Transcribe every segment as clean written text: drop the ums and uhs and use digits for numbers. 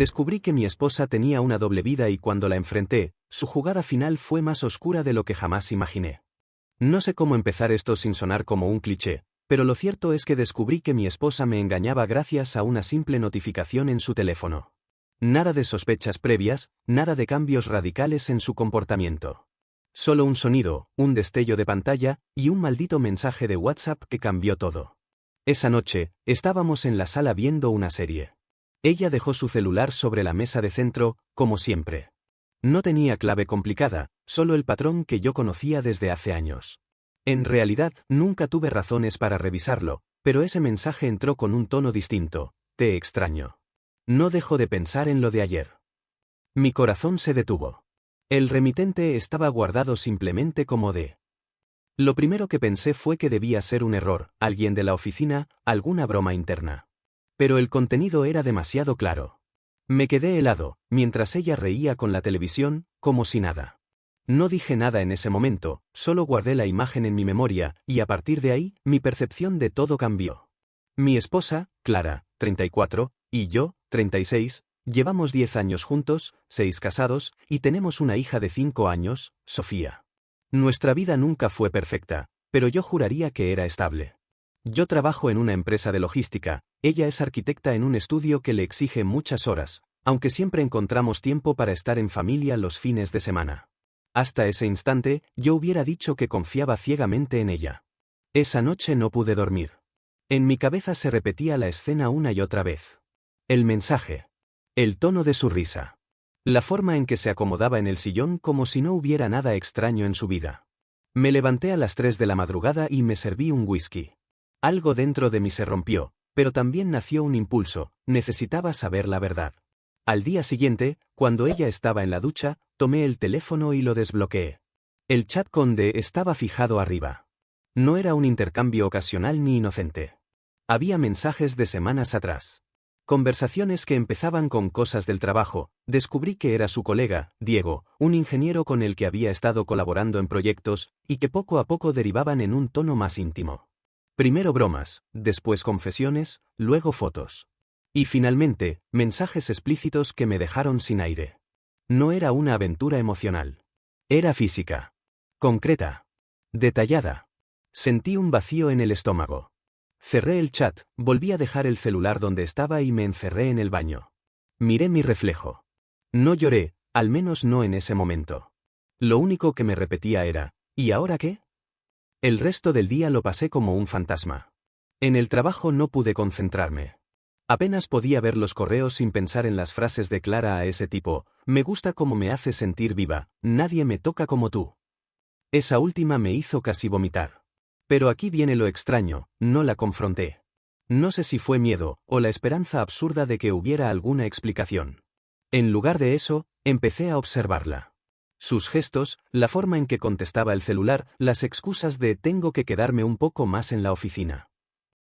Descubrí que mi esposa tenía una doble vida y cuando la enfrenté, su jugada final fue más oscura de lo que jamás imaginé. No sé cómo empezar esto sin sonar como un cliché, pero lo cierto es que descubrí que mi esposa me engañaba gracias a una simple notificación en su teléfono. Nada de sospechas previas, nada de cambios radicales en su comportamiento. Solo un sonido, un destello de pantalla y un maldito mensaje de WhatsApp que cambió todo. Esa noche, estábamos en la sala viendo una serie. Ella dejó su celular sobre la mesa de centro, como siempre. No tenía clave complicada, solo el patrón que yo conocía desde hace años. En realidad, nunca tuve razones para revisarlo, pero ese mensaje entró con un tono distinto: te extraño. No dejo de pensar en lo de ayer. Mi corazón se detuvo. El remitente estaba guardado simplemente como de. Lo primero que pensé fue que debía ser un error, alguien de la oficina, alguna broma interna. Pero el contenido era demasiado claro. Me quedé helado, mientras ella reía con la televisión, como si nada. No dije nada en ese momento, solo guardé la imagen en mi memoria, y a partir de ahí, mi percepción de todo cambió. Mi esposa, Clara, 34, y yo, 36, llevamos 10 años juntos, 6 casados, y tenemos una hija de 5 años, Sofía. Nuestra vida nunca fue perfecta, pero yo juraría que era estable. Yo trabajo en una empresa de logística, ella es arquitecta en un estudio que le exige muchas horas, aunque siempre encontramos tiempo para estar en familia los fines de semana. Hasta ese instante, yo hubiera dicho que confiaba ciegamente en ella. Esa noche no pude dormir. En mi cabeza se repetía la escena una y otra vez. El mensaje. El tono de su risa. La forma en que se acomodaba en el sillón como si no hubiera nada extraño en su vida. Me levanté a las 3 de la madrugada y me serví un whisky. Algo dentro de mí se rompió, pero también nació un impulso: necesitaba saber la verdad. Al día siguiente, cuando ella estaba en la ducha, tomé el teléfono y lo desbloqueé. El chat con D estaba fijado arriba. No era un intercambio ocasional ni inocente. Había mensajes de semanas atrás. Conversaciones que empezaban con cosas del trabajo. Descubrí que era su colega, Diego, un ingeniero con el que había estado colaborando en proyectos, y que poco a poco derivaban en un tono más íntimo. Primero bromas, después confesiones, luego fotos. Y finalmente, mensajes explícitos que me dejaron sin aire. No era una aventura emocional. Era física. Concreta. Detallada. Sentí un vacío en el estómago. Cerré el chat, volví a dejar el celular donde estaba y me encerré en el baño. Miré mi reflejo. No lloré, al menos no en ese momento. Lo único que me repetía era: ¿y ahora qué? El resto del día lo pasé como un fantasma. En el trabajo no pude concentrarme. Apenas podía ver los correos sin pensar en las frases de Clara a ese tipo: me gusta cómo me hace sentir viva, nadie me toca como tú. Esa última me hizo casi vomitar. Pero aquí viene lo extraño, no la confronté. No sé si fue miedo, o la esperanza absurda de que hubiera alguna explicación. En lugar de eso, empecé a observarla. Sus gestos, la forma en que contestaba el celular, las excusas de tengo que quedarme un poco más en la oficina.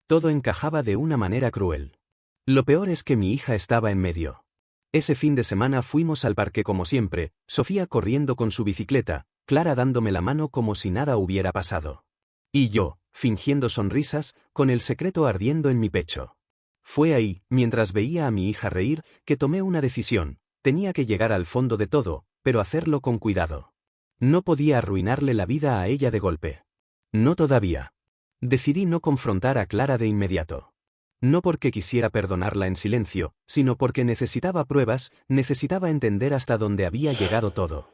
Todo encajaba de una manera cruel. Lo peor es que mi hija estaba en medio. Ese fin de semana fuimos al parque como siempre, Sofía corriendo con su bicicleta, Clara dándome la mano como si nada hubiera pasado. Y yo, fingiendo sonrisas, con el secreto ardiendo en mi pecho. Fue ahí, mientras veía a mi hija reír, que tomé una decisión: tenía que llegar al fondo de todo, pero hacerlo con cuidado. No podía arruinarle la vida a ella de golpe. No todavía. Decidí no confrontar a Clara de inmediato. No porque quisiera perdonarla en silencio, sino porque necesitaba pruebas, necesitaba entender hasta dónde había llegado todo.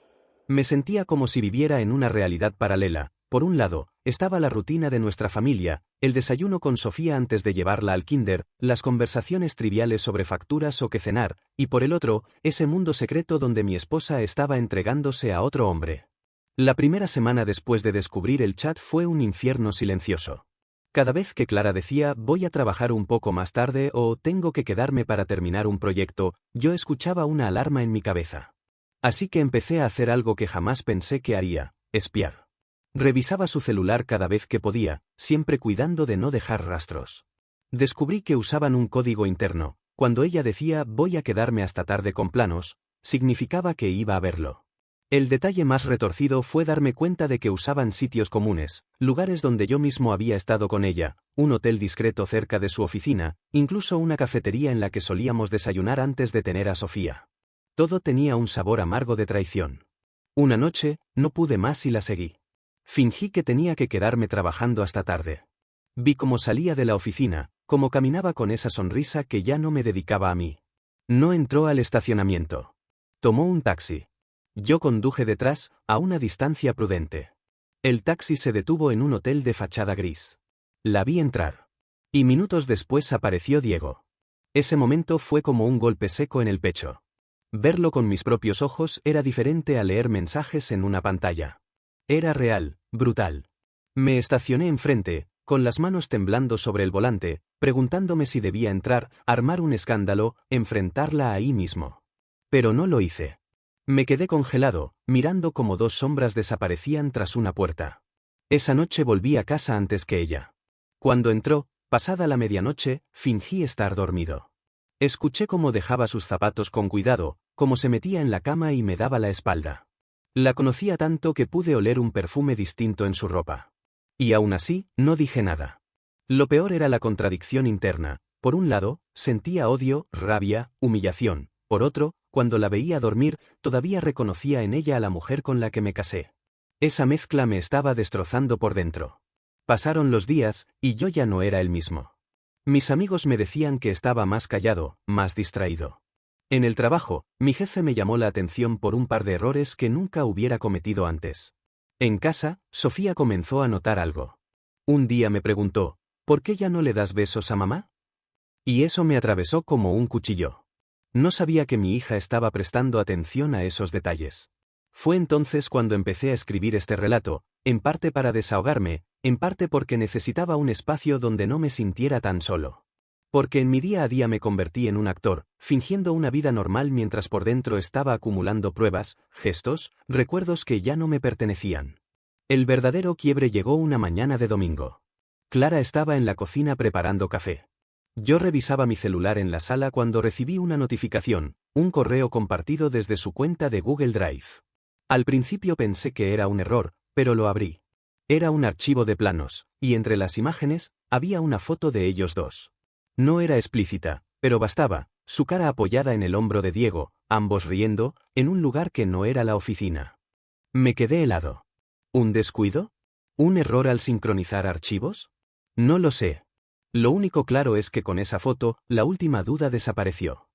Me sentía como si viviera en una realidad paralela. Por un lado, estaba la rutina de nuestra familia, el desayuno con Sofía antes de llevarla al kinder, las conversaciones triviales sobre facturas o qué cenar, y por el otro, ese mundo secreto donde mi esposa estaba entregándose a otro hombre. La primera semana después de descubrir el chat fue un infierno silencioso. Cada vez que Clara decía voy a trabajar un poco más tarde o tengo que quedarme para terminar un proyecto, yo escuchaba una alarma en mi cabeza. Así que empecé a hacer algo que jamás pensé que haría: espiar. Revisaba su celular cada vez que podía, siempre cuidando de no dejar rastros. Descubrí que usaban un código interno. Cuando ella decía voy a quedarme hasta tarde con planos, significaba que iba a verlo. El detalle más retorcido fue darme cuenta de que usaban sitios comunes, lugares donde yo mismo había estado con ella, un hotel discreto cerca de su oficina, incluso una cafetería en la que solíamos desayunar antes de tener a Sofía. Todo tenía un sabor amargo de traición. Una noche, no pude más y la seguí. Fingí que tenía que quedarme trabajando hasta tarde. Vi cómo salía de la oficina, cómo caminaba con esa sonrisa que ya no me dedicaba a mí. No entró al estacionamiento. Tomó un taxi. Yo conduje detrás, a una distancia prudente. El taxi se detuvo en un hotel de fachada gris. La vi entrar. Y minutos después apareció Diego. Ese momento fue como un golpe seco en el pecho. Verlo con mis propios ojos era diferente a leer mensajes en una pantalla. Era real, brutal. Me estacioné enfrente, con las manos temblando sobre el volante, preguntándome si debía entrar, armar un escándalo, enfrentarla ahí mismo. Pero no lo hice. Me quedé congelado, mirando cómo dos sombras desaparecían tras una puerta. Esa noche volví a casa antes que ella. Cuando entró, pasada la medianoche, fingí estar dormido. Escuché cómo dejaba sus zapatos con cuidado, cómo se metía en la cama y me daba la espalda. La conocía tanto que pude oler un perfume distinto en su ropa. Y aún así, no dije nada. Lo peor era la contradicción interna. Por un lado, sentía odio, rabia, humillación. Por otro, cuando la veía dormir, todavía reconocía en ella a la mujer con la que me casé. Esa mezcla me estaba destrozando por dentro. Pasaron los días, y yo ya no era el mismo. Mis amigos me decían que estaba más callado, más distraído. En el trabajo, mi jefe me llamó la atención por un par de errores que nunca hubiera cometido antes. En casa, Sofía comenzó a notar algo. Un día me preguntó, ¿por qué ya no le das besos a mamá? Y eso me atravesó como un cuchillo. No sabía que mi hija estaba prestando atención a esos detalles. Fue entonces cuando empecé a escribir este relato, en parte para desahogarme, en parte porque necesitaba un espacio donde no me sintiera tan solo. Porque en mi día a día me convertí en un actor, fingiendo una vida normal mientras por dentro estaba acumulando pruebas, gestos, recuerdos que ya no me pertenecían. El verdadero quiebre llegó una mañana de domingo. Clara estaba en la cocina preparando café. Yo revisaba mi celular en la sala cuando recibí una notificación, un correo compartido desde su cuenta de Google Drive. Al principio pensé que era un error, pero lo abrí. Era un archivo de planos, y entre las imágenes, había una foto de ellos dos. No era explícita, pero bastaba, su cara apoyada en el hombro de Diego, ambos riendo, en un lugar que no era la oficina. Me quedé helado. ¿Un descuido? ¿Un error al sincronizar archivos? No lo sé. Lo único claro es que con esa foto, la última duda desapareció.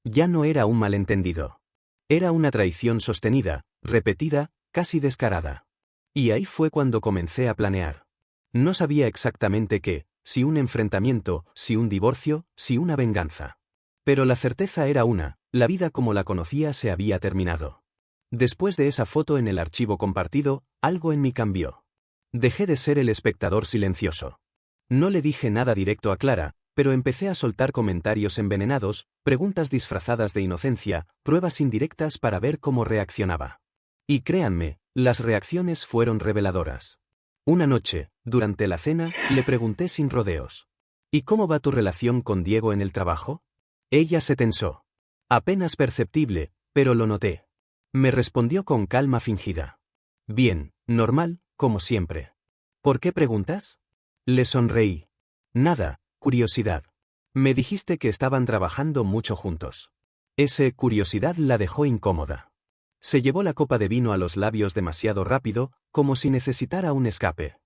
Ya no era un malentendido. Era una traición sostenida, repetida, casi descarada. Y ahí fue cuando comencé a planear. No sabía exactamente qué, si un enfrentamiento, si un divorcio, si una venganza. Pero la certeza era una, la vida como la conocía se había terminado. Después de esa foto en el archivo compartido, algo en mí cambió. Dejé de ser el espectador silencioso. No le dije nada directo a Clara, pero empecé a soltar comentarios envenenados, preguntas disfrazadas de inocencia, pruebas indirectas para ver cómo reaccionaba. Y créanme, las reacciones fueron reveladoras. Una noche, durante la cena, le pregunté sin rodeos. ¿Y cómo va tu relación con Diego en el trabajo? Ella se tensó. Apenas perceptible, pero lo noté. Me respondió con calma fingida. Bien, normal, como siempre. ¿Por qué preguntas? Le sonreí. Nada, curiosidad. Me dijiste que estaban trabajando mucho juntos. Esa curiosidad la dejó incómoda. Se llevó la copa de vino a los labios demasiado rápido, como si necesitara un escape.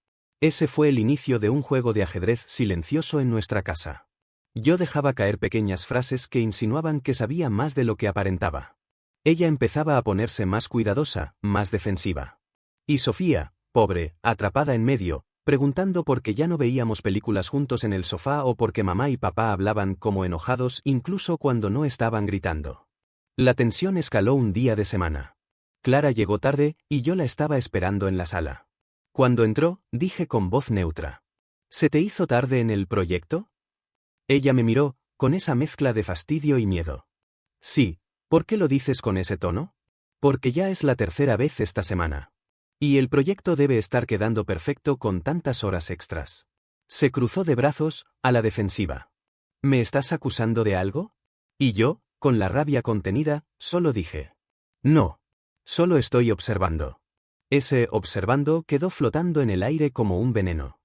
Ese fue el inicio de un juego de ajedrez silencioso en nuestra casa. Yo dejaba caer pequeñas frases que insinuaban que sabía más de lo que aparentaba. Ella empezaba a ponerse más cuidadosa, más defensiva. Y Sofía, pobre, atrapada en medio, preguntando por qué ya no veíamos películas juntos en el sofá o por qué mamá y papá hablaban como enojados incluso cuando no estaban gritando. La tensión escaló un día de semana. Clara llegó tarde y yo la estaba esperando en la sala. Cuando entró, dije con voz neutra. ¿Se te hizo tarde en el proyecto? Ella me miró, con esa mezcla de fastidio y miedo. Sí, ¿por qué lo dices con ese tono? Porque ya es la tercera vez esta semana. Y el proyecto debe estar quedando perfecto con tantas horas extras. Se cruzó de brazos, a la defensiva. ¿Me estás acusando de algo? Y yo, con la rabia contenida, solo dije. No. Solo estoy observando. Ese observando quedó flotando en el aire como un veneno.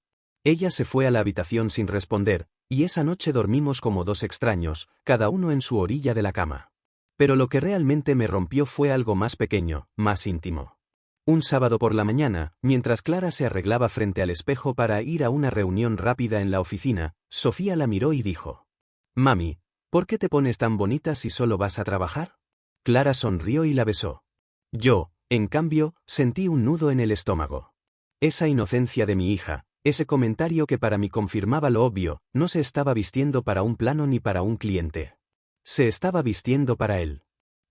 Ella se fue a la habitación sin responder, y esa noche dormimos como dos extraños, cada uno en su orilla de la cama. Pero lo que realmente me rompió fue algo más pequeño, más íntimo. Un sábado por la mañana, mientras Clara se arreglaba frente al espejo para ir a una reunión rápida en la oficina, Sofía la miró y dijo: «Mami, ¿por qué te pones tan bonita si solo vas a trabajar?». Clara sonrió y la besó. Yo, en cambio, sentí un nudo en el estómago. Esa inocencia de mi hija, ese comentario que para mí confirmaba lo obvio, no se estaba vistiendo para un plano ni para un cliente. Se estaba vistiendo para él.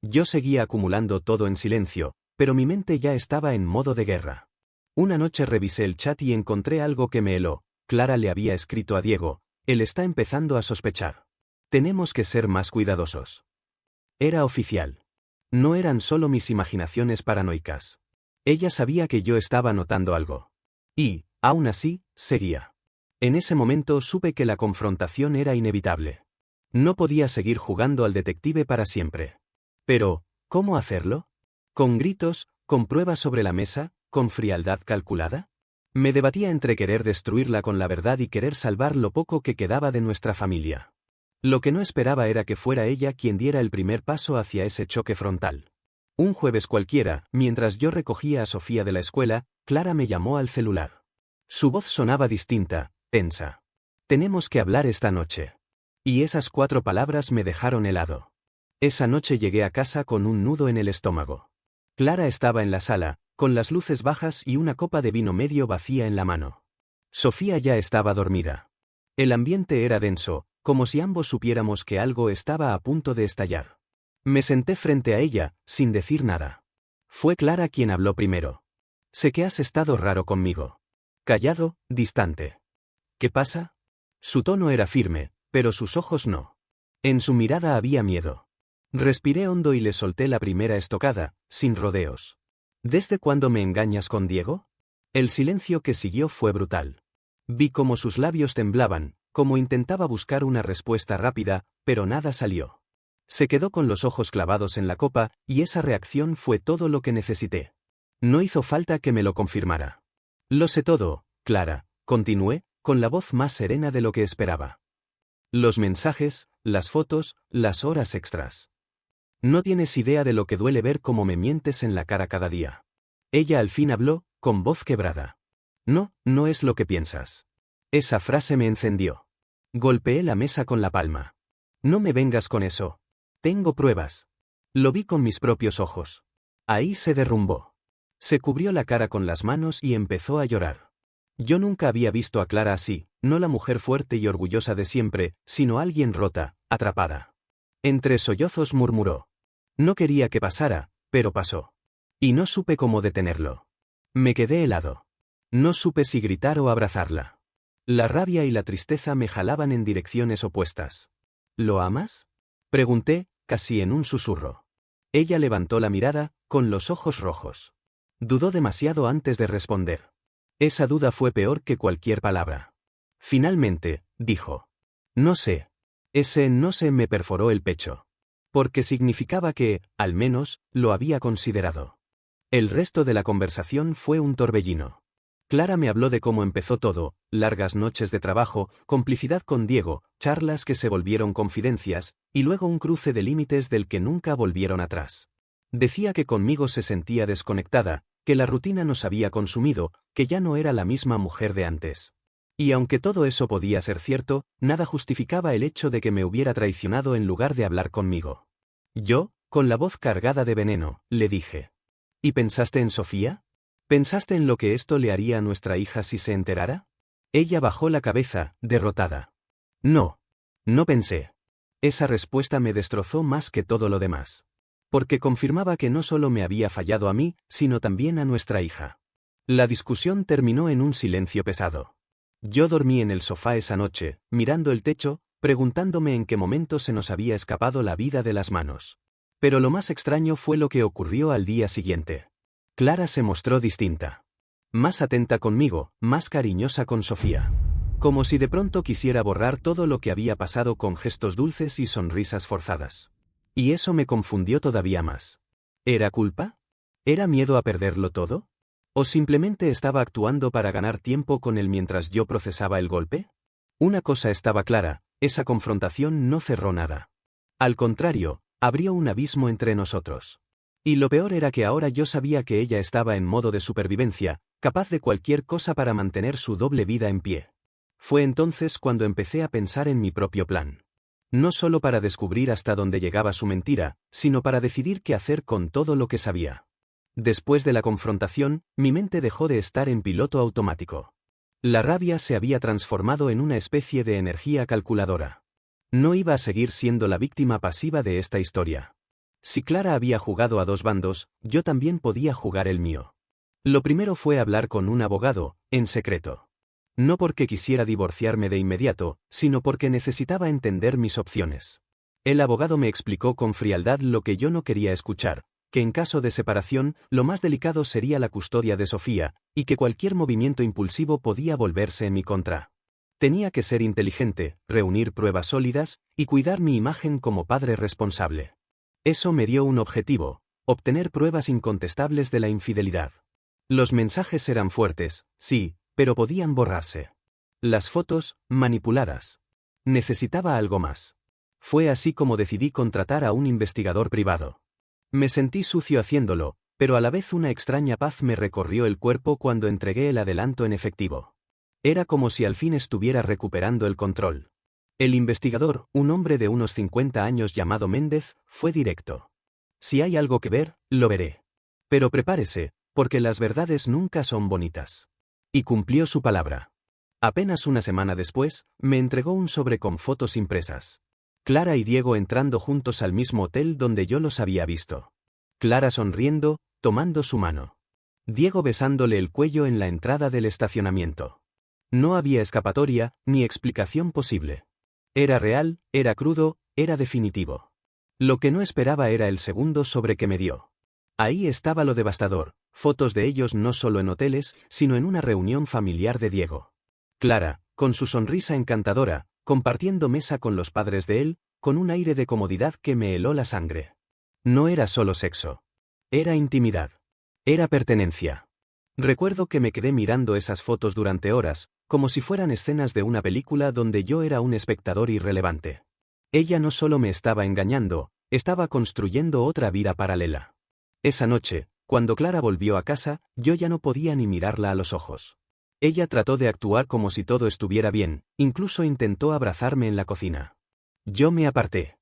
Yo seguía acumulando todo en silencio, pero mi mente ya estaba en modo de guerra. Una noche revisé el chat y encontré algo que me heló. Clara le había escrito a Diego: «Él está empezando a sospechar. Tenemos que ser más cuidadosos». Era oficial. No eran solo mis imaginaciones paranoicas. Ella sabía que yo estaba notando algo. Y, aún así, seguía. En ese momento supe que la confrontación era inevitable. No podía seguir jugando al detective para siempre. Pero, ¿cómo hacerlo? ¿Con gritos, con pruebas sobre la mesa, con frialdad calculada? Me debatía entre querer destruirla con la verdad y querer salvar lo poco que quedaba de nuestra familia. Lo que no esperaba era que fuera ella quien diera el primer paso hacia ese choque frontal. Un jueves cualquiera, mientras yo recogía a Sofía de la escuela, Clara me llamó al celular. Su voz sonaba distinta, tensa. «Tenemos que hablar esta noche». Y esas 4 palabras me dejaron helado. Esa noche llegué a casa con un nudo en el estómago. Clara estaba en la sala, con las luces bajas y una copa de vino medio vacía en la mano. Sofía ya estaba dormida. El ambiente era denso, como si ambos supiéramos que algo estaba a punto de estallar. Me senté frente a ella, sin decir nada. Fue Clara quien habló primero. «Sé que has estado raro conmigo». Callado, distante. «¿Qué pasa?». Su tono era firme, pero sus ojos no. En su mirada había miedo. Respiré hondo y le solté la primera estocada, sin rodeos. «¿Desde cuándo me engañas con Diego?». El silencio que siguió fue brutal. Vi cómo sus labios temblaban, como intentaba buscar una respuesta rápida, pero nada salió. Se quedó con los ojos clavados en la copa, y esa reacción fue todo lo que necesité. No hizo falta que me lo confirmara. «Lo sé todo, Clara», continué, con la voz más serena de lo que esperaba. «Los mensajes, las fotos, las horas extras. No tienes idea de lo que duele ver cómo me mientes en la cara cada día». Ella al fin habló, con voz quebrada. «No, no es lo que piensas». Esa frase me encendió. Golpeé la mesa con la palma. «No me vengas con eso. Tengo pruebas». Lo vi con mis propios ojos. Ahí se derrumbó. Se cubrió la cara con las manos y empezó a llorar. Yo nunca había visto a Clara así, no la mujer fuerte y orgullosa de siempre, sino alguien rota, atrapada. Entre sollozos murmuró: «No quería que pasara, pero pasó. Y no supe cómo detenerlo». Me quedé helado. No supe si gritar o abrazarla. La rabia y la tristeza me jalaban en direcciones opuestas. «¿Lo amas?», pregunté, casi en un susurro. Ella levantó la mirada, con los ojos rojos. Dudó demasiado antes de responder. Esa duda fue peor que cualquier palabra. Finalmente, dijo: «No sé». Ese «no sé» me perforó el pecho. Porque significaba que, al menos, lo había considerado. El resto de la conversación fue un torbellino. Clara me habló de cómo empezó todo, largas noches de trabajo, complicidad con Diego, charlas que se volvieron confidencias, y luego un cruce de límites del que nunca volvieron atrás. Decía que conmigo se sentía desconectada, que la rutina nos había consumido, que ya no era la misma mujer de antes. Y aunque todo eso podía ser cierto, nada justificaba el hecho de que me hubiera traicionado en lugar de hablar conmigo. Yo, con la voz cargada de veneno, le dije: «¿Y pensaste en Sofía? ¿Pensaste en lo que esto le haría a nuestra hija si se enterara?». Ella bajó la cabeza, derrotada. «No. No pensé». Esa respuesta me destrozó más que todo lo demás. Porque confirmaba que no solo me había fallado a mí, sino también a nuestra hija. La discusión terminó en un silencio pesado. Yo dormí en el sofá esa noche, mirando el techo, preguntándome en qué momento se nos había escapado la vida de las manos. Pero lo más extraño fue lo que ocurrió al día siguiente. Clara se mostró distinta. Más atenta conmigo, más cariñosa con Sofía. Como si de pronto quisiera borrar todo lo que había pasado con gestos dulces y sonrisas forzadas. Y eso me confundió todavía más. ¿Era culpa? ¿Era miedo a perderlo todo? ¿O simplemente estaba actuando para ganar tiempo con él mientras yo procesaba el golpe? Una cosa estaba clara, esa confrontación no cerró nada. Al contrario, abrió un abismo entre nosotros. Y lo peor era que ahora yo sabía que ella estaba en modo de supervivencia, capaz de cualquier cosa para mantener su doble vida en pie. Fue entonces cuando empecé a pensar en mi propio plan. No solo para descubrir hasta dónde llegaba su mentira, sino para decidir qué hacer con todo lo que sabía. Después de la confrontación, mi mente dejó de estar en piloto automático. La rabia se había transformado en una especie de energía calculadora. No iba a seguir siendo la víctima pasiva de esta historia. Si Clara había jugado a dos bandos, yo también podía jugar el mío. Lo primero fue hablar con un abogado, en secreto. No porque quisiera divorciarme de inmediato, sino porque necesitaba entender mis opciones. El abogado me explicó con frialdad lo que yo no quería escuchar, que en caso de separación, lo más delicado sería la custodia de Sofía, y que cualquier movimiento impulsivo podía volverse en mi contra. Tenía que ser inteligente, reunir pruebas sólidas, y cuidar mi imagen como padre responsable. Eso me dio un objetivo: obtener pruebas incontestables de la infidelidad. Los mensajes eran fuertes, sí, pero podían borrarse. Las fotos, manipuladas. Necesitaba algo más. Fue así como decidí contratar a un investigador privado. Me sentí sucio haciéndolo, pero a la vez una extraña paz me recorrió el cuerpo cuando entregué el adelanto en efectivo. Era como si al fin estuviera recuperando el control. El investigador, un hombre de unos 50 años llamado Méndez, fue directo. Si hay algo que ver, lo veré. Pero prepárese, porque las verdades nunca son bonitas. Y cumplió su palabra. Apenas una semana después, me entregó un sobre con fotos impresas. Clara y Diego entrando juntos al mismo hotel donde yo los había visto. Clara sonriendo, tomando su mano. Diego besándole el cuello en la entrada del estacionamiento. No había escapatoria, ni explicación posible. Era real, era crudo, era definitivo. Lo que no esperaba era el segundo sobre que me dio. Ahí estaba lo devastador, fotos de ellos no solo en hoteles, sino en una reunión familiar de Diego. Clara, con su sonrisa encantadora, compartiendo mesa con los padres de él, con un aire de comodidad que me heló la sangre. No era solo sexo. Era intimidad. Era pertenencia. Recuerdo que me quedé mirando esas fotos durante horas, como si fueran escenas de una película donde yo era un espectador irrelevante. Ella no solo me estaba engañando, estaba construyendo otra vida paralela. Esa noche, cuando Clara volvió a casa, yo ya no podía ni mirarla a los ojos. Ella trató de actuar como si todo estuviera bien, incluso intentó abrazarme en la cocina. Yo me aparté.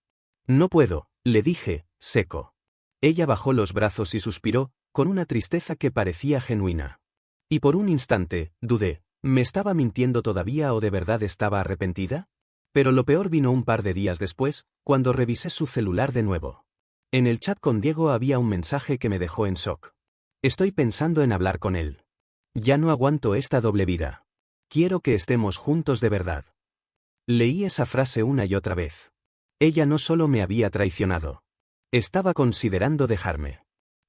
No puedo, le dije, seco. Ella bajó los brazos y suspiró, con una tristeza que parecía genuina. Y por un instante, dudé, ¿me estaba mintiendo todavía o de verdad estaba arrepentida? Pero lo peor vino un par de días después, cuando revisé su celular de nuevo. En el chat con Diego había un mensaje que me dejó en shock. Estoy pensando en hablar con él. Ya no aguanto esta doble vida. Quiero que estemos juntos de verdad. Leí esa frase una y otra vez. Ella no solo me había traicionado. Estaba considerando dejarme.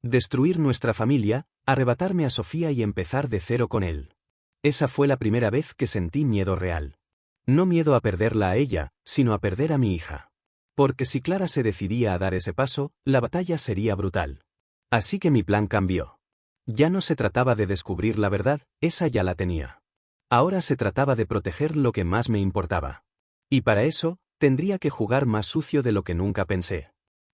Destruir nuestra familia, arrebatarme a Sofía y empezar de cero con él. Esa fue la primera vez que sentí miedo real. No miedo a perderla a ella, sino a perder a mi hija. Porque si Clara se decidía a dar ese paso, la batalla sería brutal. Así que mi plan cambió. Ya no se trataba de descubrir la verdad, esa ya la tenía. Ahora se trataba de proteger lo que más me importaba. Y para eso, tendría que jugar más sucio de lo que nunca pensé.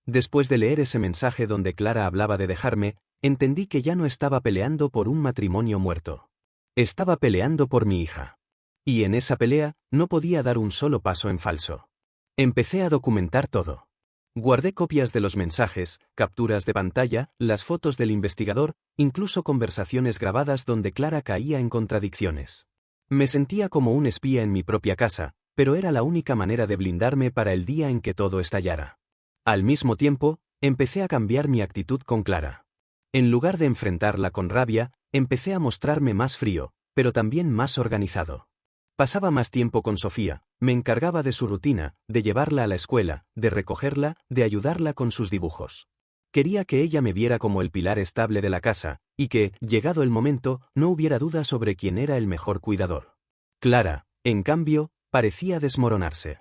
Después de leer ese mensaje donde Clara hablaba de dejarme, entendí que ya no estaba peleando por un matrimonio muerto. Estaba peleando por mi hija. Y en esa pelea, no podía dar un solo paso en falso. Empecé a documentar todo. Guardé copias de los mensajes, capturas de pantalla, las fotos del investigador, incluso conversaciones grabadas donde Clara caía en contradicciones. Me sentía como un espía en mi propia casa, pero era la única manera de blindarme para el día en que todo estallara. Al mismo tiempo, empecé a cambiar mi actitud con Clara. En lugar de enfrentarla con rabia, empecé a mostrarme más frío, pero también más organizado. Pasaba más tiempo con Sofía, me encargaba de su rutina, de llevarla a la escuela, de recogerla, de ayudarla con sus dibujos. Quería que ella me viera como el pilar estable de la casa, y que, llegado el momento, no hubiera duda sobre quién era el mejor cuidador. Clara, en cambio, parecía desmoronarse.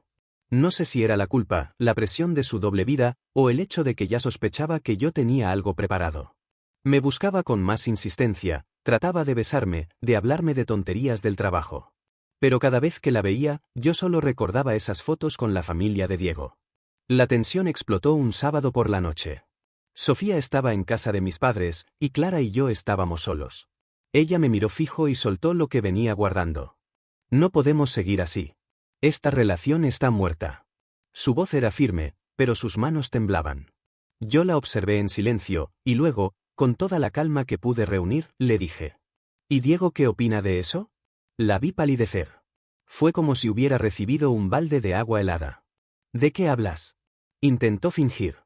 No sé si era la culpa, la presión de su doble vida, o el hecho de que ya sospechaba que yo tenía algo preparado. Me buscaba con más insistencia, trataba de besarme, de hablarme de tonterías del trabajo. Pero cada vez que la veía, yo solo recordaba esas fotos con la familia de Diego. La tensión explotó un sábado por la noche. Sofía estaba en casa de mis padres, y Clara y yo estábamos solos. Ella me miró fijo y soltó lo que venía guardando. No podemos seguir así. Esta relación está muerta. Su voz era firme, pero sus manos temblaban. Yo la observé en silencio, y luego, con toda la calma que pude reunir, le dije: ¿Y Diego qué opina de eso? La vi palidecer. Fue como si hubiera recibido un balde de agua helada. ¿De qué hablas? Intentó fingir.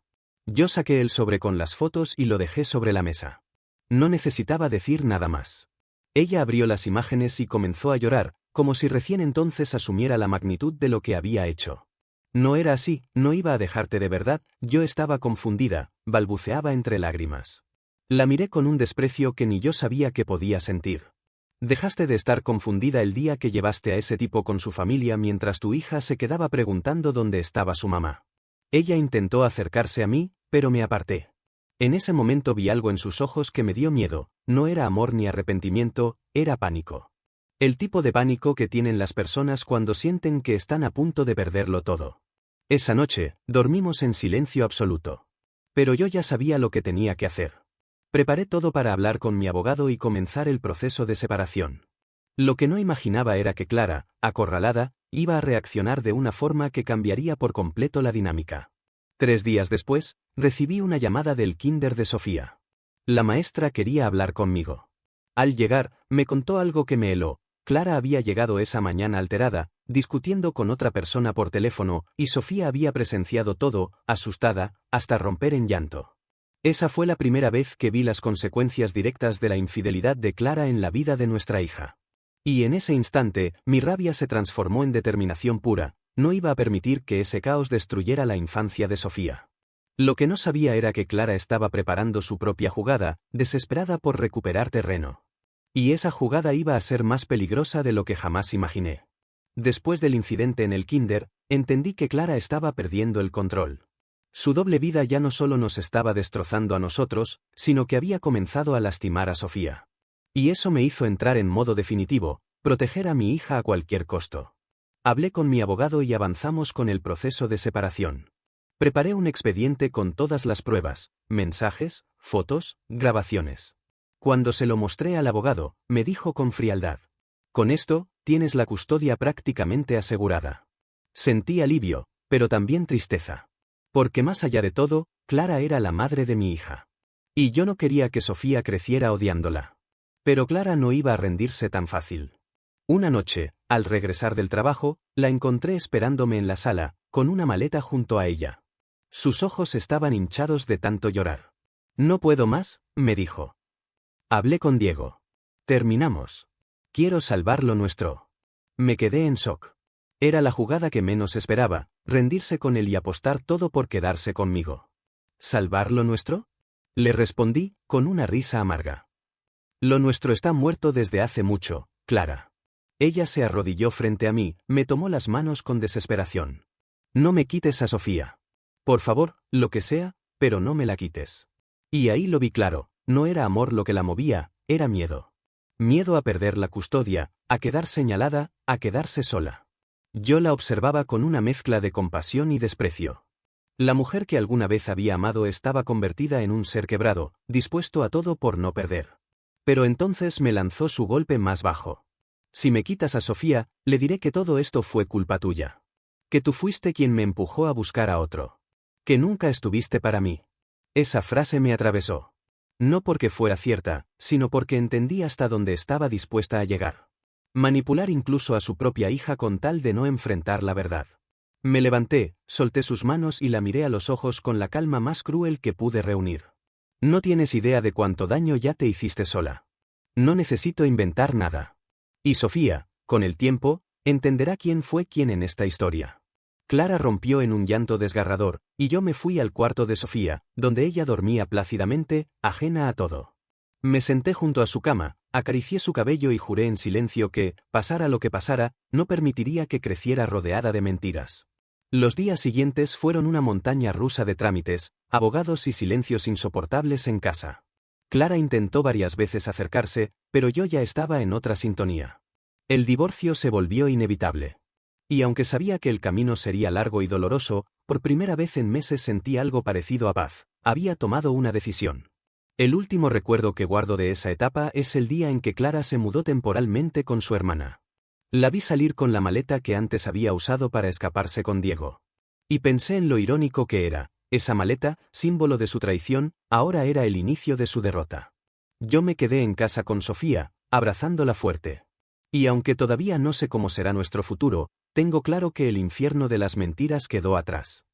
Yo saqué el sobre con las fotos y lo dejé sobre la mesa. No necesitaba decir nada más. Ella abrió las imágenes y comenzó a llorar, como si recién entonces asumiera la magnitud de lo que había hecho. No era así, no iba a dejarte de verdad, yo estaba confundida, balbuceaba entre lágrimas. La miré con un desprecio que ni yo sabía que podía sentir. Dejaste de estar confundida el día que llevaste a ese tipo con su familia mientras tu hija se quedaba preguntando dónde estaba su mamá. Ella intentó acercarse a mí, pero me aparté. En ese momento vi algo en sus ojos que me dio miedo, no era amor ni arrepentimiento, era pánico. El tipo de pánico que tienen las personas cuando sienten que están a punto de perderlo todo. Esa noche, dormimos en silencio absoluto. Pero yo ya sabía lo que tenía que hacer. Preparé todo para hablar con mi abogado y comenzar el proceso de separación. Lo que no imaginaba era que Clara, acorralada, iba a reaccionar de una forma que cambiaría por completo la dinámica. 3 días después, recibí una llamada del kinder de Sofía. La maestra quería hablar conmigo. Al llegar, me contó algo que me heló. Clara había llegado esa mañana alterada, discutiendo con otra persona por teléfono, y Sofía había presenciado todo, asustada, hasta romper en llanto. Esa fue la primera vez que vi las consecuencias directas de la infidelidad de Clara en la vida de nuestra hija. Y en ese instante, mi rabia se transformó en determinación pura, no iba a permitir que ese caos destruyera la infancia de Sofía. Lo que no sabía era que Clara estaba preparando su propia jugada, desesperada por recuperar terreno. Y esa jugada iba a ser más peligrosa de lo que jamás imaginé. Después del incidente en el kinder, entendí que Clara estaba perdiendo el control. Su doble vida ya no solo nos estaba destrozando a nosotros, sino que había comenzado a lastimar a Sofía. Y eso me hizo entrar en modo definitivo, proteger a mi hija a cualquier costo. Hablé con mi abogado y avanzamos con el proceso de separación. Preparé un expediente con todas las pruebas, mensajes, fotos, grabaciones. Cuando se lo mostré al abogado, me dijo con frialdad: con esto, tienes la custodia prácticamente asegurada. Sentí alivio, pero también tristeza. Porque más allá de todo, Clara era la madre de mi hija. Y yo no quería que Sofía creciera odiándola. Pero Clara no iba a rendirse tan fácil. Una noche, al regresar del trabajo, la encontré esperándome en la sala, con una maleta junto a ella. Sus ojos estaban hinchados de tanto llorar. No puedo más, me dijo. Hablé con Diego. Terminamos. Quiero salvar lo nuestro. Me quedé en shock. Era la jugada que menos esperaba, rendirse con él y apostar todo por quedarse conmigo. ¿Salvar lo nuestro? Le respondí, con una risa amarga. Lo nuestro está muerto desde hace mucho, Clara. Ella se arrodilló frente a mí, me tomó las manos con desesperación. No me quites a Sofía. Por favor, lo que sea, pero no me la quites. Y ahí lo vi claro, no era amor lo que la movía, era miedo. Miedo a perder la custodia, a quedar señalada, a quedarse sola. Yo la observaba con una mezcla de compasión y desprecio. La mujer que alguna vez había amado estaba convertida en un ser quebrado, dispuesto a todo por no perder. Pero entonces me lanzó su golpe más bajo. Si me quitas a Sofía, le diré que todo esto fue culpa tuya. Que tú fuiste quien me empujó a buscar a otro. Que nunca estuviste para mí. Esa frase me atravesó. No porque fuera cierta, sino porque entendí hasta dónde estaba dispuesta a llegar. Manipular incluso a su propia hija con tal de no enfrentar la verdad. Me levanté, solté sus manos y la miré a los ojos con la calma más cruel que pude reunir. No tienes idea de cuánto daño ya te hiciste sola. No necesito inventar nada. Y Sofía, con el tiempo, entenderá quién fue quién en esta historia. Clara rompió en un llanto desgarrador, y yo me fui al cuarto de Sofía, donde ella dormía plácidamente, ajena a todo. Me senté junto a su cama, acaricié su cabello y juré en silencio que, pasara lo que pasara, no permitiría que creciera rodeada de mentiras. Los días siguientes fueron una montaña rusa de trámites, abogados y silencios insoportables en casa. Clara intentó varias veces acercarse, pero yo ya estaba en otra sintonía. El divorcio se volvió inevitable. Y aunque sabía que el camino sería largo y doloroso, por primera vez en meses sentí algo parecido a paz. Había tomado una decisión. El último recuerdo que guardo de esa etapa es el día en que Clara se mudó temporalmente con su hermana. La vi salir con la maleta que antes había usado para escaparse con Diego. Y pensé en lo irónico que era. Esa maleta, símbolo de su traición, ahora era el inicio de su derrota. Yo me quedé en casa con Sofía, abrazándola fuerte. Y aunque todavía no sé cómo será nuestro futuro, tengo claro que el infierno de las mentiras quedó atrás.